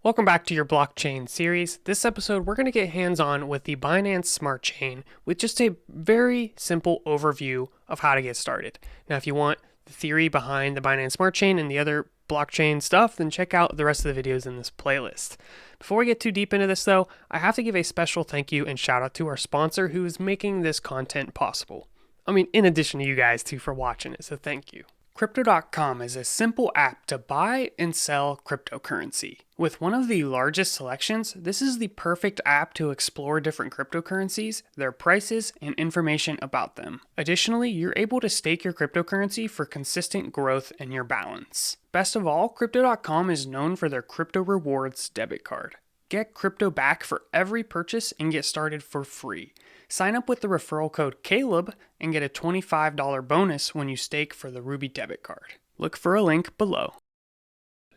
Welcome back to your blockchain series. This episode, we're going to get hands-on with the Binance Smart Chain with just a very simple overview of how to get started. Now, if you want the theory behind the Binance Smart Chain and the other blockchain stuff, then check out the rest of the videos in this playlist. Before we get too deep into this though, I have to give a special thank you and shout out to our sponsor who is making this content possible. I mean, in addition to you guys too for watching it, so thank you. Crypto.com is a simple app to buy and sell cryptocurrency. With one of the largest selections, this is the perfect app to explore different cryptocurrencies, their prices, and information about them. Additionally, you're able to stake your cryptocurrency for consistent growth in your balance. Best of all, Crypto.com is known for their Crypto Rewards debit card. Get crypto back for every purchase and get started for free. Sign up with the referral code Caleb and get a $25 bonus when you stake for the Ruby debit card. Look for a link below.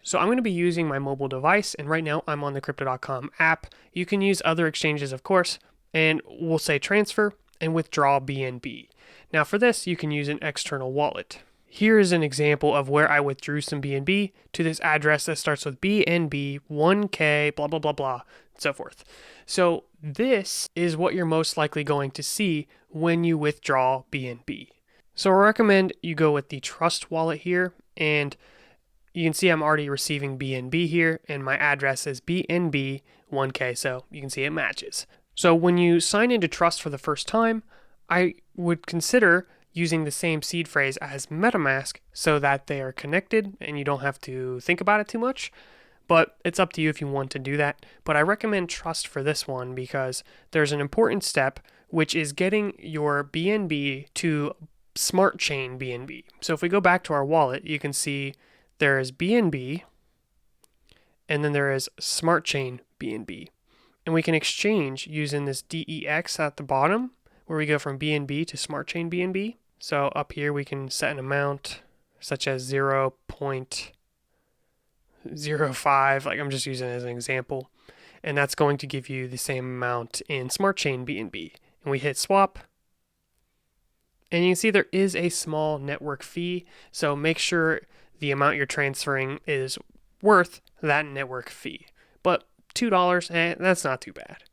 So I'm going to be using my mobile device, and right now I'm on the Crypto.com app. You can use other exchanges, of course, and we'll say transfer and withdraw BNB. Now for this, you can use an external wallet. Here is an example of where I withdrew some BNB to this address that starts with BNB 1K, blah, blah, blah, blah, and so forth. So this is what you're most likely going to see when you withdraw BNB. So I recommend you go with the Trust wallet here, and you can see I'm already receiving BNB here, and my address is BNB 1K, so you can see it matches. So when you sign into Trust for the first time, I would consider using the same seed phrase as MetaMask so that they are connected and you don't have to think about it too much. But it's up to you if you want to do that. But I recommend Trust for this one because there's an important step, which is getting your BNB to Smart Chain BNB. So if we go back to our wallet, you can see there is BNB and then there is Smart Chain BNB. And we can exchange using this DEX at the bottom where we go from BNB to Smart Chain BNB. So up here we can set an amount such as 0.05, like I'm just using it as an example, and that's going to give you the same amount in Smart Chain BNB. And we hit swap, and you can see there is a small network fee, so make sure the amount you're transferring is worth that network fee. But $2, that's not too bad.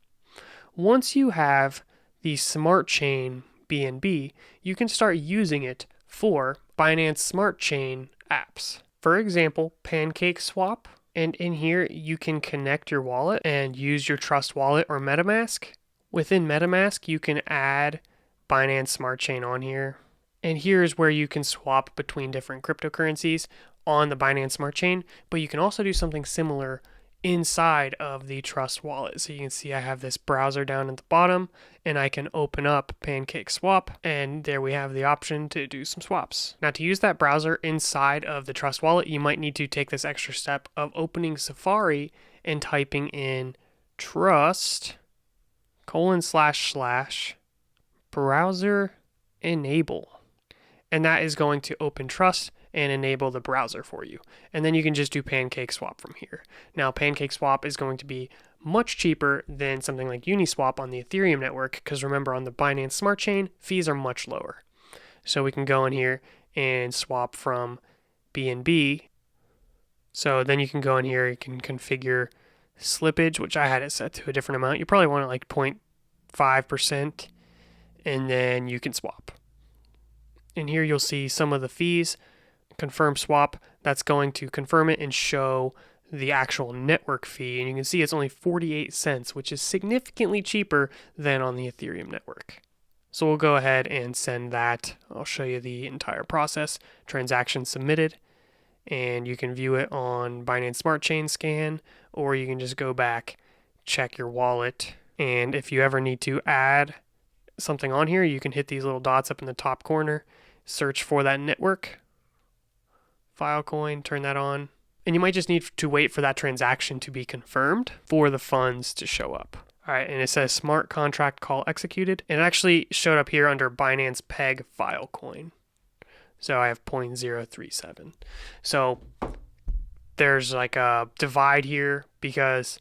Once you have the Smart Chain BNB, you can start using it for Binance Smart Chain apps. For example, Pancake Swap, and in here you can connect your wallet and use your Trust wallet or MetaMask. Within MetaMask, you can add Binance Smart Chain on here, and here's where you can swap between different cryptocurrencies on the Binance Smart Chain, but you can also do something similar inside of the Trust wallet. So you can see I have this browser down at the bottom and I can open up Pancake Swap, and there we have the option to do some swaps. Now to use that browser inside of the Trust wallet, you might need to take this extra step of opening Safari and typing in trust://browser enable. And that is going to open Trust and enable the browser for you. And then you can just do Pancake Swap from here. Now, Pancake Swap is going to be much cheaper than something like Uniswap on the Ethereum network, because remember, on the Binance Smart Chain, fees are much lower. So we can go in here and swap from BNB. So then you can go in here, you can configure slippage, which I had it set to a different amount. You probably want it like 0.5%, and then you can swap. And here you'll see some of the fees. Confirm swap, that's going to confirm it and show the actual network fee, and you can see it's only 48 cents, which is significantly cheaper than on the Ethereum network. So we'll go ahead and send that. I'll show you the entire process. Transaction submitted, and you can view it on Binance Smart Chain scan, or you can just go back, check your wallet, and if you ever need to add something on here, you can hit these little dots up in the top corner, search for that network, Filecoin, turn that on, and you might just need to wait for that transaction to be confirmed for the funds to show up. All right, and it says smart contract call executed, and it actually showed up here under Binance Peg Filecoin. So I have 0.037. So there's like a divide here because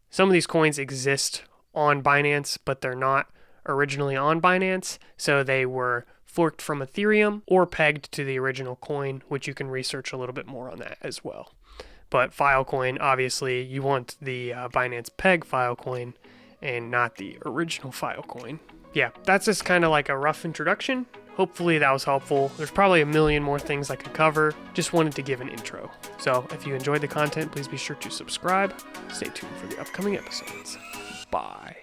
some of these coins exist on Binance, but they're not originally on Binance, so they were forked from Ethereum or pegged to the original coin, which you can research a little bit more on that as well. But Filecoin, obviously, you want the Binance Peg Filecoin and not the original Filecoin. Yeah, that's just kind of like a rough introduction. Hopefully that was helpful. There's probably a million more things I could cover. Just wanted to give an intro. So if you enjoyed the content, please be sure to subscribe. Stay tuned for the upcoming episodes. Bye.